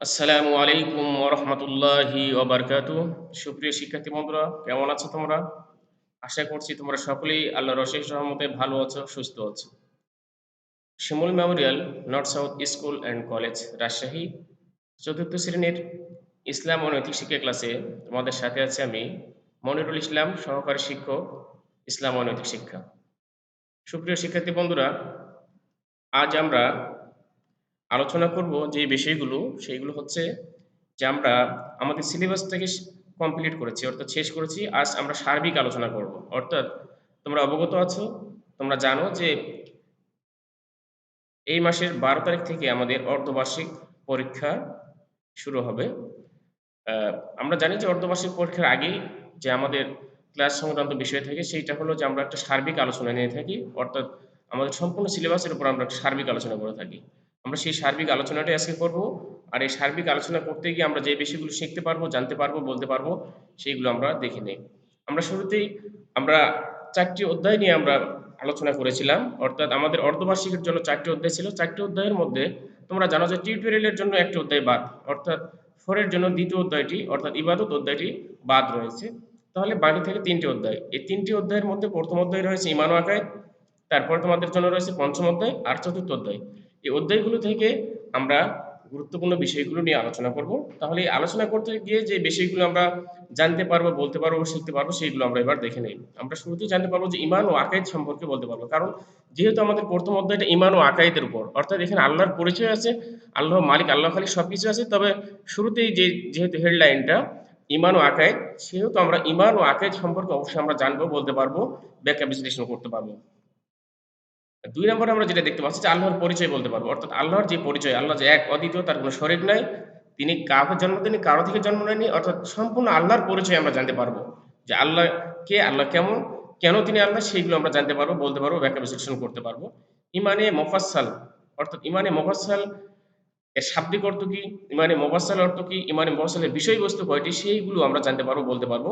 আসসালামু আলাইকুম ওরহমতুল্লাহি ওবারকাতু। সুপ্রিয় শিক্ষার্থী বন্ধুরা, কেমন আছো তোমরা? আশা করছি তোমরা সকলেই আল্লাহর অশেষ রহমতে ভালো আছো, সুস্থ আছো। Shimul memorial north south school and college, Rajshahi, চতুর্থ শ্রেণীর ইসলাম ও নৈতিক শিক্ষা ক্লাসে তোমাদের সাথে আছি আমি, মনিরুল ইসলাম, সহকারী শিক্ষক, ইসলাম ও নৈতিক শিক্ষা। সুপ্রিয় শিক্ষার্থী বন্ধুরা, আজ আমরা আলোচনা করব যে বিষয়গুলো, সেইগুলো হচ্ছে যে আমরা আমাদের সিলেবাসটাকে কমপ্লিট করেছি, অর্থাৎ শেষ করেছি। আজ আমরা সার্বিক আলোচনা করব। অর্থাৎ তোমরা অবগত আছো, তোমরা জানো যে এই মাসের 12 তারিখ থেকে আমাদের অর্ধবার্ষিক পরীক্ষা শুরু হবে। আহ, আমরা জানি যে অর্ধবার্ষিক পরীক্ষার আগেই যে আমাদের ক্লাস সংক্রান্ত বিষয় থাকে, সেইটা হলো যে আমরা একটা সার্বিক আলোচনা নিয়ে থাকি। অর্থাৎ আমাদের সম্পূর্ণ সিলেবাসের উপর আমরা একটা সার্বিক আলোচনা করে থাকি। আমরা সেই সার্বিক আলোচনাটাই আজকে করব। আর এই সার্বিক আলোচনা করতে গিয়ে আমরা যে বিষয়গুলো শিখতে পারবো, জানতে পারবো, বলতে পারবো, সেইগুলো আমরা দেখে নিই। আমরা শুরুতেই আমরা 4টি অধ্যায় নিয়ে আমরা আলোচনা করেছিলাম। অর্থাৎ আমাদের অর্ধবার্ষিকের জন্য 4টি অধ্যায় ছিল। 4টি অধ্যায়ের মধ্যে তোমরা জানো যে টিউটোরিয়ালের জন্য একটি অধ্যায় বাদ, অর্থাৎ ফোরের জন্য দ্বিতীয় অধ্যায়টি অর্থাৎ ইবাদত অধ্যায়টি বাদ রয়েছে। তাহলে বাকি থেকে 3টি অধ্যায়। এই 3টি অধ্যায়ের মধ্যে প্রথম অধ্যায় রয়েছে ঈমান ও আকায়েদ, তারপর তোমাদের জন্য রয়েছে পঞ্চম অধ্যায় আর চতুর্থ অধ্যায়। এই অধ্যায়গুলো থেকে আমরা গুরুত্বপূর্ণ বিষয়গুলো নিয়ে আলোচনা করব। তাহলে এই আলোচনা করতে গিয়ে যে বিষয়গুলো আমরা জানতে পারবো, বলতে পারবো, শিখতে পারবো, সেইগুলো আমরা এবার দেখে নেই। আমরা শুরুতেই জানতে পারবো যে ঈমান ও আকায়েদ সম্পর্কে বলতে পারবো, কারণ যেহেতু আমাদের প্রথম অধ্যায়টা ঈমান ও আকায়েদের উপর, অর্থাৎ এখানে আল্লাহর পরিচয় আছে, আল্লাহ মালিক, আল্লাহ খালিক সবকিছু আছে। তবে শুরুতেই যেহেতু হেডলাইনটা ঈমান ও আকায়েদ, সেহেতু আমরা ঈমান ও আকায়েদ সম্পর্কে অবশ্যই আমরা জানবো, বলতে পারবো, ব্যাখ্যা বিশ্লেষণ করতে পারবো। 2 নম্বরে আমরা যেটা দেখতে পাচ্ছি যে আল্লাহর পরিচয় বলতে পারবো। অর্থাৎ আল্লাহর যে পরিচয়, আল্লাহ যে এক, অদ্বিতীয়, তার কোনো শরীক নাই। তিনি কাউকে জন্ম দেননি, কারো থেকে জন্ম নেননি। অর্থাৎ সম্পূর্ণ আল্লাহর পরিচয় আমরা জানতে পারবো। যে আল্লাহ কে, আল্লাহ কেমন, কেন তিনি আল্লাহ, সেইগুলো আমরা জানতে পারবো, বলতে পারবো, ব্যাখ্যা বিশ্লেষণ করতে পারবো। ইমানে মোফাজ্জাল, অর্থাৎ ইমানে মোফাজ্জাল এর শাব্দিক অর্থ কি, ইমানে মোফাজ্জাল অর্থ কি, ইমানে মোফাজ্জালের বিষয়বস্তু কয়টি, সেইগুলো আমরা জানতে পারবো, বলতে পারবো,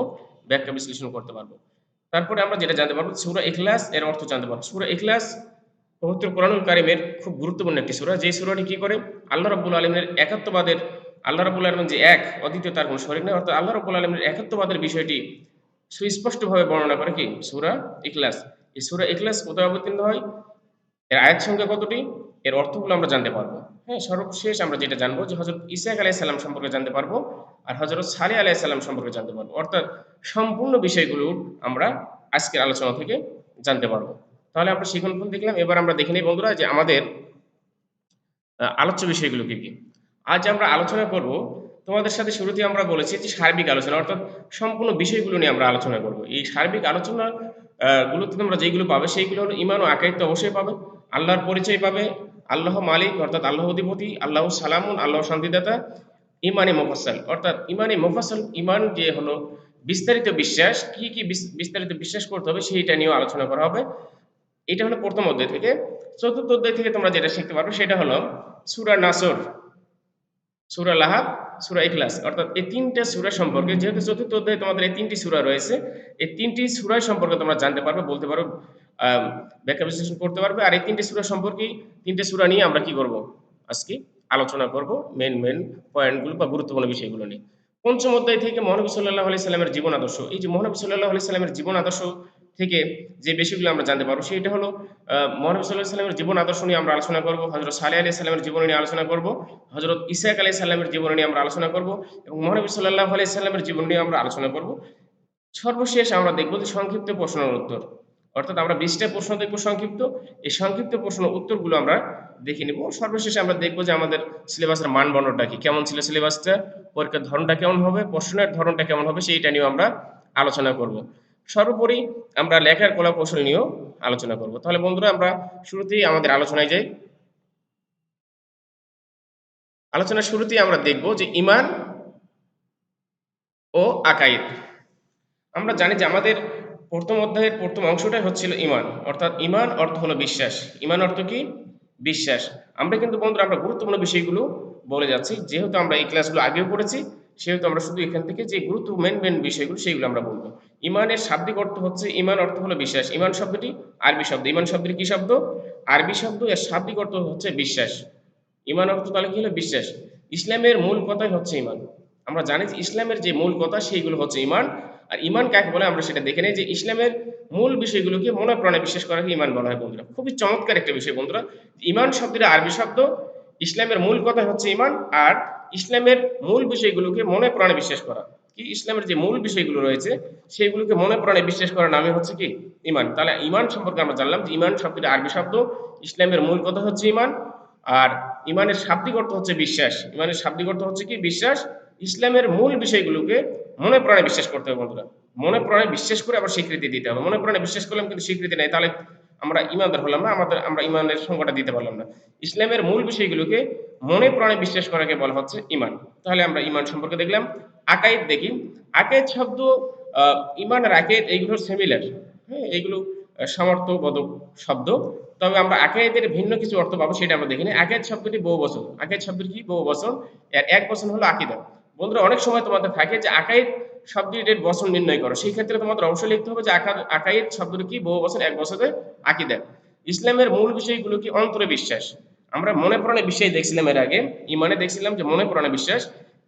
ব্যাখ্যা বিশ্লেষণ করতে পারবো। তারপরে আমরা যেটা জানতে পারবো, সূরা ইখলাস এর অর্থ জানতে পারবো। সূরা ইখলাস পবিত্র কোরআনুল কারিমের খুব গুরুত্বপূর্ণ একটি সূরা, যে সূরাটি কি করে আল্লাহ রাব্বুল আলামিনের একাত্মবাদের, আল্লাহ রাব্বুল আলামিন যে এক, অদ্বিতীয়, তার কোনো শরীক নেই, অর্থাৎ আল্লাহ রাব্বুল আলামিনের একাত্মবাদের বিষয়টি সুস্পষ্টভাবে বর্ণনা করে কি সূরা ইখলাস। এই সূরা ইখলাস কোথায় অবতীর্ণ হয়, এর আয়াত সংখ্যা কতটি, এর অর্থগুলো আমরা জানতে পারবো। হ্যাঁ, সর্বশেষ আমরা যেটা জানবো যে হযরত ঈসা আলাইহিস সালাম সম্পর্কে জানতে পারবো, আর হযরত সালেহ আলাইহিস সালাম সম্পর্কে জানতে পারবো। অর্থাৎ সম্পূর্ণ বিষয়গুলো আমরা আজকের আলোচনা থেকে জানতে পারবো। তাহলে আমরা শিখন দেখলাম, এবার আমরা দেখে নিই বন্ধুরা যে আমাদের আলোচ্য বিষয়গুলো কি কি। আজ আমরা আলোচনা করব, তোমাদের সাথে শুরুতে আমরা বলেছি যে সার্বিক আলোচনা, অর্থাৎ সম্পূর্ণ বিষয়গুলো নিয়ে আমরা আলোচনা করব। এই সার্বিক আলোচনা গুলোতে তোমরা যেগুলো পাবে সেইগুলো হলো ঈমান ও আকায়েদ তো অবশ্যই পাবে, আল্লাহর পরিচয় পাবে, আল্লাহ মালিক অর্থাৎ আল্লাহ অধিপতি, আল্লাহ সালামুন আল্লাহ শান্তিদাতা, ইমানে মুফাসসাল অর্থাৎ ইমানে মুফাসসাল, ইমান যে হলো বিস্তারিত বিশ্বাস, কি কি বিস্তারিত বিশ্বাস করতে হবে সেইটা নিয়েও আলোচনা করা হবে। এটা হলো প্রথম অধ্যায় থেকে। চতুর্থ অধ্যায় থেকে তোমরা যেটা শিখতে পারবে সেটা হলো সূরা নাসর, সূরা লাহাব, সূরা ইখলাস। অর্থাৎ এই 3টা সূরা সম্পর্কে, যেহেতু চতুর্থ অধ্যায়ে তোমাদের এই 3টি সূরা রয়েছে, এই 3টি সূরা সম্পর্কে তোমরা জানতে পারবে, বলতে পারবে, ব্যাখ্যা বিশ্লেষণ করতে পারবে। আর এই 3টি সূরা সম্পর্কেই, 3টে সূরা নিয়ে আমরা কি করব, আজকে আলোচনা করব মেন পয়েন্টগুলো বা গুরুত্বপূর্ণ বিষয়গুলো নিয়ে। পঞ্চম অধ্যায় থেকে মহানবী সাল্লাল্লাহু আলাইহি সাল্লামের জীবন আদর্শ, এই যে মহানবী সাল্লাল্লাহু আলাইহি সাল্লামের জীবন আদর্শ থেকে যে বিষয়গুলো আমরা জানতে পারবো সেটা হলো মহানবী সাল্লাল্লাহু আলাইহি সাল্লামের জীবন আদর্শ নিয়ে আমরা আলোচনা করব, হযরত সালেহ আলাইহিস সালামের জীবন নিয়ে আলোচনা করব, হযরত ঈসা আলাইহিস সালামের জীবন নিয়ে আমরা আলোচনা করব, এবং মহানবী সাল্লাল্লাহু আলাইহি সাল্লামের জীবন নিয়ে আমরা আলোচনা করব। সর্বশেষ আমরা দেখব যে সংক্ষিপ্ত প্রশ্নের উত্তর, অর্থাৎ আমরা 20টা প্রশ্ন দেখব সংক্ষিপ্ত। এই সংক্ষিপ্ত প্রশ্ন উত্তরগুলো আমরা দেখে নিব। সর্বশেষে আমরা দেখব যে আমাদের সিলেবাসের মানদণ্ডটা কি, কেমন ছিল সিলেবাসটা, পরীক্ষার ধরনটা কেমন হবে, প্রশ্নের ধরনটা কেমন হবে, সেইটা নিয়েও আমরা আলোচনা করব। সর্বোপরি আমরা লেখার কলা কৌশল নিয়েও আলোচনা করব। তাহলে বন্ধুরা, আমরা শুরুতেই আমাদের আলোচনায় যাই। আলোচনার শুরুতেই আমরা দেখব যে ঈমান ও আকায়েদ। আমরা জানি যে আমাদের প্রথম অধ্যায়ের প্রথম অংশটাই হচ্ছিল ঈমান, অর্থাৎ ঈমান অর্থ হলো বিশ্বাস। ঈমান অর্থ কি, বিশ্বাস। আমরা কিন্তু বন্ধুরা আমরা গুরুত্বপূর্ণ বিষয়গুলো বলে যাচ্ছি, যেহেতু আমরা এই ক্লাসগুলো আগেও করেছি, সেহেতু আমরা শুধু এখান থেকে যে গুরুত্ব মেন বিষয়গুলো সেইগুলো আমরা বলবো। ঈমানের শাব্দিক অর্থ হচ্ছে, ঈমান অর্থ হলো বিশ্বাস। ঈমান শব্দটি আরবি শব্দ, ঈমান শব্দটি কি শব্দ, আরবি শব্দ, এর শাব্দিক অর্থ হচ্ছে বিশ্বাস। ঈমান অর্থ তাহলে কি হলো, বিশ্বাস। ইসলামের মূল কথাই হচ্ছে ঈমান। আমরা জানি যে ইসলামের যে মূল কথা সেইগুলো হচ্ছে ঈমান। আর ঈমান কাকে বলে আমরা সেটা দেখে নেই যে ইসলামের মূল বিষয়গুলোকে মনে প্রাণে বিশ্বাস করাকে ঈমান বলা হয় বন্ধুরা। খুবই চমৎকার একটা বিষয় বন্ধুরা। ঈমান শব্দটি আরবি শব্দ। ইসলামের মূল কথা হচ্ছে ঈমান। আর ইসলামের মূল বিষয়গুলোকে মনে প্রাণে বিশ্বাস করা। কি ইসলামের যে মূল বিষয়গুলো রয়েছে সেইগুলোকে মনে প্রাণে বিশ্বাস করার নামই হচ্ছে কি ঈমান। তাহলে ঈমান সম্পর্কে আমরা জানলাম যে ঈমান শব্দটি আরবি শব্দ। ইসলামের মূল কথা হচ্ছে ঈমান। আর ঈমানের শাব্দিক অর্থ হচ্ছে বিশ্বাস। ঈমানের শাব্দিক অর্থ হচ্ছে কি বিশ্বাস। ইসলামের মূল বিষয়গুলোকে মনে প্রাণে বিশ্বাস করতে হবে বন্ধুরা। মনে প্রাণে বিশ্বাস করে আবার স্বীকৃতি দিতে হবে। মনে প্রাণে বিশ্বাস করলাম কিন্তু স্বীকৃতি নেই, তাহলে আমরা ঈমানদার হলাম না, আমরা ঈমানের সংজ্ঞাটা দিতে পারলাম না। ইসলামের মূল বিষয়গুলোকে মনে প্রাণে বিশ্বাস করাকে বলা হচ্ছে ঈমান। তাহলে আমরা ঈমান সম্পর্কে দেখলাম। আকাইদ দেখি। আকাইদ শব্দ ঈমান আর আকাইদ এইগুলো সিমিলার। হ্যাঁ, এইগুলো সামর্থ্যবোধক শব্দ। তবে আমরা আকাইদের ভিন্ন কিছু অর্থ পাবো সেটা আমরা দেখিনি। আকাইদ শব্দটি বহু বচন। আকাইদ শব্দটি কি বহু বচন। এর এক বচন হলো আকীদা। বন্ধুরা অনেক সময় তোমাদের থাকে যে আকাইদ শব্দটির বচন নির্ণয় করো, সেই ক্ষেত্রে তোমাদের অবশ্যই লিখতে হবে যে আকাইদ শব্দটি কি বহু বচন, এক বচনে আকীদা। ইসলামের মূল বিষয়গুলো কি অন্তরে বিশ্বাস। আমরা মনে প্রাণে বিশ্বাস দেখছিলাম এর আগে, ইমানে দেখছিলাম যে মনে প্রাণে বিশ্বাস।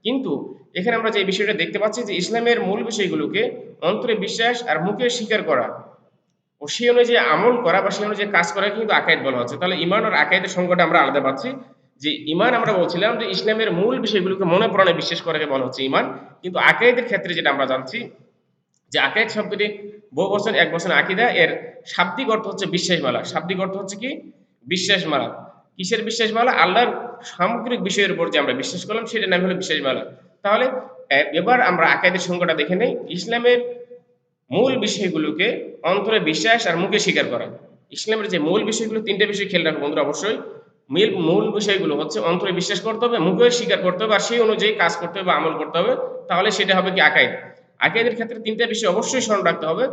কিন্তু এখানে আমরা যে বিষয়টা দেখতে পাচ্ছি যে ইসলামের মূল বিষয়গুলোকে অন্তরে বিশ্বাস আর মুখে স্বীকার করা ও সেই অনুযায়ী আমল করা বা সেই অনুযায়ী কাজ করা কিন্তু আকায়েদ বলা হচ্ছে। তাহলে ঈমান আর আকায়েদের সংজ্ঞাটা আমরা আলাদা পাচ্ছি। যে ঈমান আমরা বলছিলাম যে ইসলামের মূল বিষয়গুলোকে মনে প্রাণে বিশ্বাস করাকে বলা হচ্ছে ঈমান। কিন্তু আকায়েদের ক্ষেত্রে যেটা আমরা জানছি যে আকায়েদ শব্দটি বহু বচন, এক বচন আকীদা। এর শাব্দিক অর্থ হচ্ছে বিশ্বাসমালা। শাব্দিক অর্থ হচ্ছে কি বিশ্বাসমালা। কিসের বিশ্বাসমালা? আল্লাহর সামগ্রিক বিষয়ের উপর যে আমরা বিশ্বাস করলাম সেটার নাম হলো বিশ্বাসমালা। তাহলে এবার আমরা আকায়েদের সংজ্ঞাটা দেখে নেই। ইসলামের মূল বিষয়গুলোকে অন্তরে বিশ্বাস আর মুখে স্বীকার করা। ইসলামের যে মূল বিষয়গুলো, তিনটে বিষয় খেয়াল রাখবো বন্ধুরা অবশ্যই। মূল বিষয়গুলো হচ্ছে অন্তরে বিশ্বাস করতে হবে, মুখে স্বীকার করতে হবে আর সেই অনুযায়ী কাজ করতে হবে বা আমল করতে হবে। তাহলে সেটা হবে কি আকাইদ। আকাইদের ক্ষেত্রে তিনটা বিষয় অবশ্যই স্মরণ রাখতে হবে।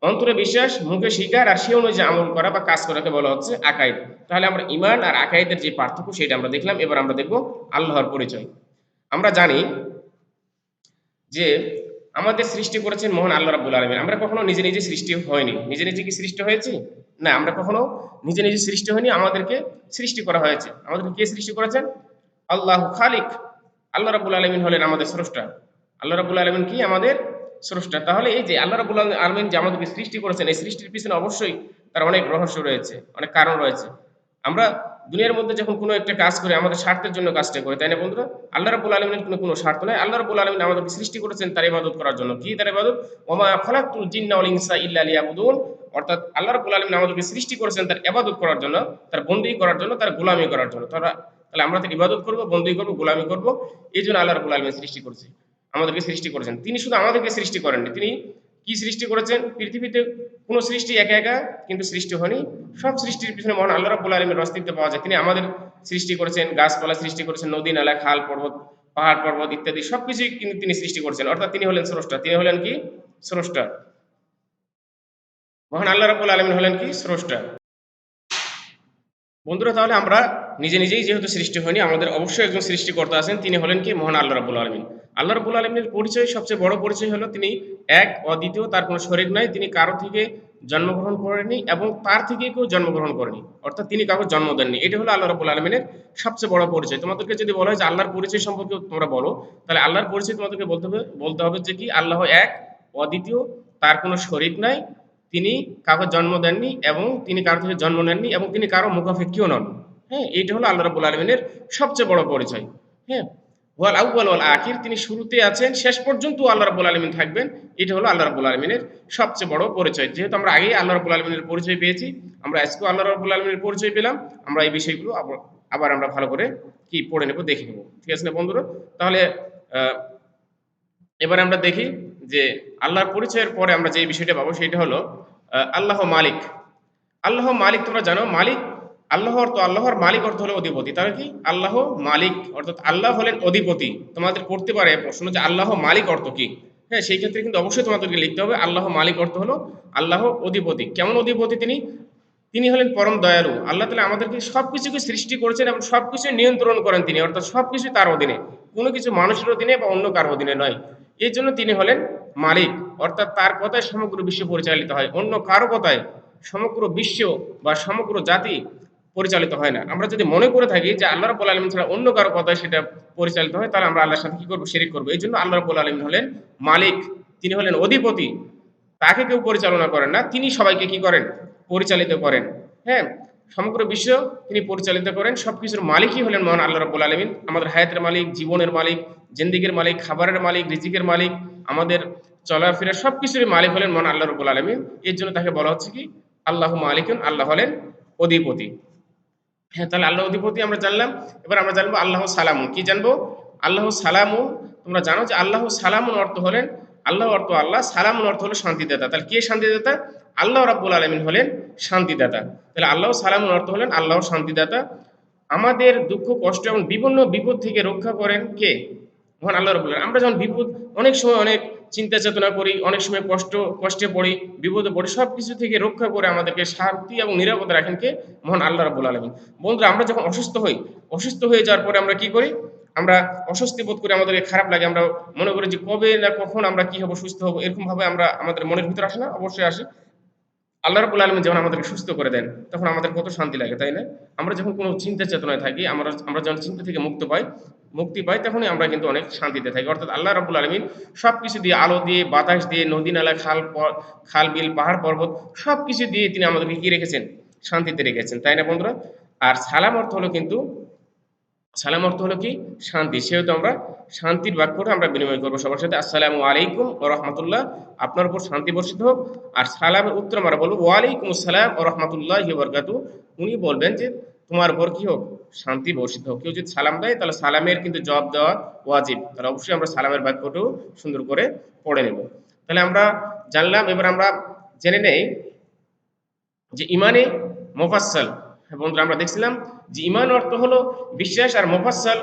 অন্তরে বিশ্বাস, মুখে স্বীকার আর সেই অনুযায়ী আমল করা বা কাজ করাকে বলা হচ্ছে আকাইদ। তাহলে আমরা ঈমান আর আকাইদের যে পার্থক্য সেটা আমরা দেখলাম। এবার আমরা দেখব আল্লাহর পরিচয়। আমরা জানি যে আমাদের সৃষ্টি করেছেন মহান আল্লাহ রাব্বুল আলামিন। আমরা কখনো নিজে নিজে সৃষ্টি হয়নি। নিজে নিজে কি সৃষ্টি হয়েছি? না, আমরা কখনো নিজে নিজে সৃষ্টি হয়নি। আমাদেরকে সৃষ্টি করা হয়েছে। আমাদেরকে কে সৃষ্টি করেছেন? আল্লাহু খালিক। আল্লাহ রাব্বুল আলামিন হলেন আমাদের স্রষ্টা। আল্লাহ রাব্বুল আলামিন কি আমাদের স্রষ্টা। তাহলে এই যে আল্লাহ রাব্বুল আলামিন যে আমাদেরকে সৃষ্টি করেছেন, এই সৃষ্টির পিছনে অবশ্যই তার অনেক রহস্য রয়েছে, অনেক কারণ রয়েছে। আমরা দুনিয়ার মধ্যে যখন কোনো একটা কাজ করি আমাদের স্বার্থের জন্য কাজটা করি, তাই না বন্ধুরা? আল্লাহ রাব্বুল আলামিনের কোনো স্বার্থ নাই। আল্লাহ রাব্বুল আলামিন আমাদেরকে সৃষ্টি করেছেন তার ইবাদত করার জন্য। কি তার ইবাদত? ওমা খালাকতুল জিন্না ওয়াল ইনসা ইল্লা লিয়াবুদুন। অর্থাৎ আল্লাহ রাব্বুল আলামিন আমাদেরকে সৃষ্টি করেছেন তার ইবাদত করার জন্য, তার বندگی করার জন্য, তার গোলামি করার জন্য। তাহলে আমরা তার ইবাদত করব, বندگی করব, গোলামি করব। এইজন্য আল্লাহ রাব্বুল আলামিন সৃষ্টি করেছে। আমাদেরকে সৃষ্টি করেছেন। তিনি শুধু আমাদেরকে সৃষ্টি করেননি। তিনি কি সৃষ্টি করেছেন? পৃথিবীতে কোন সৃষ্টি একা একা কিন্তু সৃষ্টি হয়নি। সব সৃষ্টির পিছনে মহান আল্লাহ রাব্বুল আলামিনের অস্তিত্ব পাওয়া যায়। তিনি আমাদের সৃষ্টি করেছেন, গাছপালা সৃষ্টি করেছেন, নদী নালা, খাল পর্বত, পাহাড় পর্বত ইত্যাদি সবকিছুই কিন্তু তিনি সৃষ্টি করেছেন। অর্থাৎ তিনি হলেন স্রষ্টা। তিনি হলেন কি স্রষ্টা। মহান আল্লাহ রাব্বুল আলামিন হলেন কি স্রষ্টা। বন্ধুরা তাহলে আমরা নিজে নিজেই যেহেতু সৃষ্টি হয়নি, আমাদের অবশ্যই একজন সৃষ্টিকর্তা আছেন। তিনি হলেন কি মহান আল্লাহ রাব্বুল আলামিন। আল্লাহ রাব্বুল আলামিনের পরিচয়, সবচেয়ে বড় পরিচয় হলো তিনি এক, অদ্বিতীয়, তার কোনো শরীক নাই। তিনি কারো থেকে জন্মগ্রহণ করেননি এবং তার থেকে কেউ জন্মগ্রহণ করেনি। অর্থাৎ তিনি কাউকে জন্ম দেননি। এটা হলো আল্লাহ রাব্বুল আলামিনের সবচেয়ে বড় পরিচয়। তোমাদেরকে যদি বলা হয় যে আল্লাহর পরিচয় সম্পর্কে তোমরা বলো, তাহলে আল্লাহর পরিচয় তোমাদেরকে বলতে হবে যে কি আল্লাহ এক, অদ্বিতীয়, তার কোনো শরীক নাই, তিনি কাউকে জন্ম দেননি এবং তিনি কারো থেকে জন্ম নেননি এবং তিনি কারো মুখাপেক্ষীও নন। হ্যাঁ, এইটা হলো আল্লাহ রাব্বুল আলামিনের সবচেয়ে বড় পরিচয়। হ্যাঁ, ওয়াল আউয়াল ওয়াল আখির, তিনি শুরুতে আছেন, শেষ পর্যন্ত আল্লাহ রাব্বুল আলামিন থাকবেন। এটা হলো আল্লাহ রাব্বুল আলামিনের সবচেয়ে বড় পরিচয়। যেহেতু আমরা আগেই আল্লাহ রাব্বুল আলামিনের পরিচয় পেয়েছি, আমরা আজকেও আল্লাহ রাব্বুল আলামিনের পরিচয় পেলাম। আমরা এই বিষয়গুলো আবার আমরা ভালো করে কি পড়ে নেব, দেখে নেব। ঠিক আছে না বন্ধুরা? তাহলে আহ, এবার আমরা দেখি যে আল্লাহর পরিচয়ের পরে আমরা যে বিষয়টা পাবো সেটা হলো আল্লাহ মালিক। আল্লাহ মালিক, তোমরা জানো মালিক আল্লাহর মালিক অর্থ হলো অধিপতি। তাহলে কি আল্লাহ মালিক অর্থাৎ আল্লাহ হলেন অধিপতি। তোমাদের পড়তে পারে প্রশ্ন যে আল্লাহ মালিক অর্থ কি। হ্যাঁ, সেই ক্ষেত্রে কিন্তু অবশ্যই তোমাদেরকে লিখতে হবে আল্লাহ মালিক অর্থ হলো আল্লাহ অধিপতি। কেমন অধিপতি তিনি? তিনি হলেন পরম দয়ালু। আল্লাহ তাআলা আমাদেরকে সবকিছুকে সৃষ্টি করেছেন এবং সবকিছু নিয়ন্ত্রণ করেন তিনি। অর্থাৎ সবকিছু তার অধীনে। কোনো কিছু মানুষের অধীনে বা অন্য কারো অধীনে নয়। এই জন্য তিনি হলেন মালিক। অর্থাৎ তার কথায় সমগ্র বিশ্ব পরিচালিত হয়। অন্য কারো কথায় সমগ্র বিশ্ব বা সমগ্র জাতি পরিচালিত হয় না। আমরা যদি মনে করে থাকি যে আল্লাহ রাব্বুল আলামিন ছাড়া অন্য কারো কথায় সেটা পরিচালিত হয়, তাহলে আমরা আল্লাহর সাথে কি করব? শিরিক করব। এইজন্য আল্লাহ রাব্বুল আলামিন হলেন মালিক, তিনি হলেন অধিপতি। তাকে কেউ পরিচালনা করেন না। তিনি সবাইকে কি করেন? পরিচালিত করেন। হ্যাঁ? সমগ্র বিশ্ব তিনি পরিচালিত করেন। সবকিছুর মালিকই হলেন মহান আল্লাহ রাব্বুল আলামিন। আমাদের হায়াতের মালিক, জীবনের মালিক, জিন্দেগির মালিক, খাবারের মালিক, রিজিকের মালিক, আমাদের চলাফেরা সবকিছুরই মালিক হলেন মহান আল্লাহ রাব্বুল আলামিন। এর জন্য তাকে বলা হচ্ছে কি? আল্লাহু মালিকুন, আল্লাহ হলেন অধিপতি। হ্যাঁ, তাহলে আল্লাহ অধিপতি আমরা জানলাম। এবার আমরা জানবো আল্লাহু সালামুন। কি জানবো? আল্লাহু সালামুন, তোমরা জানো যে আল্লাহু সালামুন অর্থ হলেন, আল্লাহ অর্থ আল্লাহ, সালামুন অর্থ হলো শান্তিদাতা। তাহলে কে শান্তিদাতা? আল্লাহ রাব্বুল আলামিন হলেন শান্তিদাতা। তাহলে আল্লাহু সালামুন অর্থ হলেন আল্লাহ শান্তিদাতা। আমাদের দুঃখ, কষ্ট এবং বিভিন্ন বিপদ থেকে রক্ষা করেন কে? মহান আল্লাহ রাব্বুল আলামিন। আমরা যখন বিপদ, অনেক সময় অনেক চিন্তা চেতনা করি, অনেক সময় কষ্টে পড়ি, বিপদে পড়ি, সবকিছু থেকে রক্ষা করে আমাদেরকে শান্তি এবং নিরাপদে রাখেন কে? মহান আল্লাহ রাব্বুল আলামিন। বন্ধুরা, আমরা যখন অসুস্থ হই, অসুস্থ হয়ে যাওয়ার পরে আমরা কি করি? আমরা অস্বস্তি বোধ করি, আমাদেরকে খারাপ লাগে। আমরা মনে করি যে কবে না কখন আমরা কি হব, সুস্থ হব, এরকম ভাবে আমরা আমাদের মনের ভিতরে আসে না? অবশ্যই আসে। আল্লাহ রাব্বুল আলামিন যখন আমাদেরকে সুস্থ করে দেন, তখন আমাদের কত শান্তি লাগে, তাই না? আমরা যখন কোনো চিন্তা চেতনায় থাকি, আমরা আমরা যখন চিন্তা থেকে মুক্তি পাই, তখনই আমরা কিন্তু অনেক শান্তিতে থাকি। অর্থাৎ আল্লাহ রাব্বুল আলামিন সবকিছু দিয়ে, আলো দিয়ে, বাতাস দিয়ে, নদী নালা, খাল বিল, পাহাড় পর্বত সবকিছু দিয়ে তিনি আমাদেরকে কি রেখেছেন? শান্তিতে রেখেছেন, তাই না বন্ধুরা? আর সালাম অর্থ হলো কি? শান্তি। সেহেতু আমরা শান্তির বাক্যটা আমরা বিনিময় করবো সবার সাথে। আসসালামু আলাইকুম ওয়া রাহমাতুল্লাহ। আপনার উপর শান্তি বর্ষিত হোক। আর সালামের উত্তর আমরা বলবো ওয়া আলাইকুমুস সালাম ওয়া রাহমাতুল্লাহি ওয়া বারাকাতুহু। উনি বলবেন যে তোমার উপর কি হোক? শান্তি বর্ষিত হোক। কেউ যদি সালাম দেয়, তাহলে সালামের কিন্তু জবাব দেওয়া ওয়াজিব। তাহলে অবশ্যই আমরা সালামের বাক্যটাও সুন্দর করে পড়ে নেব। তাহলে আমরা জানলাম। এবার আমরা জেনে নেই যে ইমানে মোফাজ্জল। হ্যাঁ বন্ধুরা, আমরা দেখছিলাম যে ইমান অর্থ হলো বিশ্বাস, আর মোফাজ্জল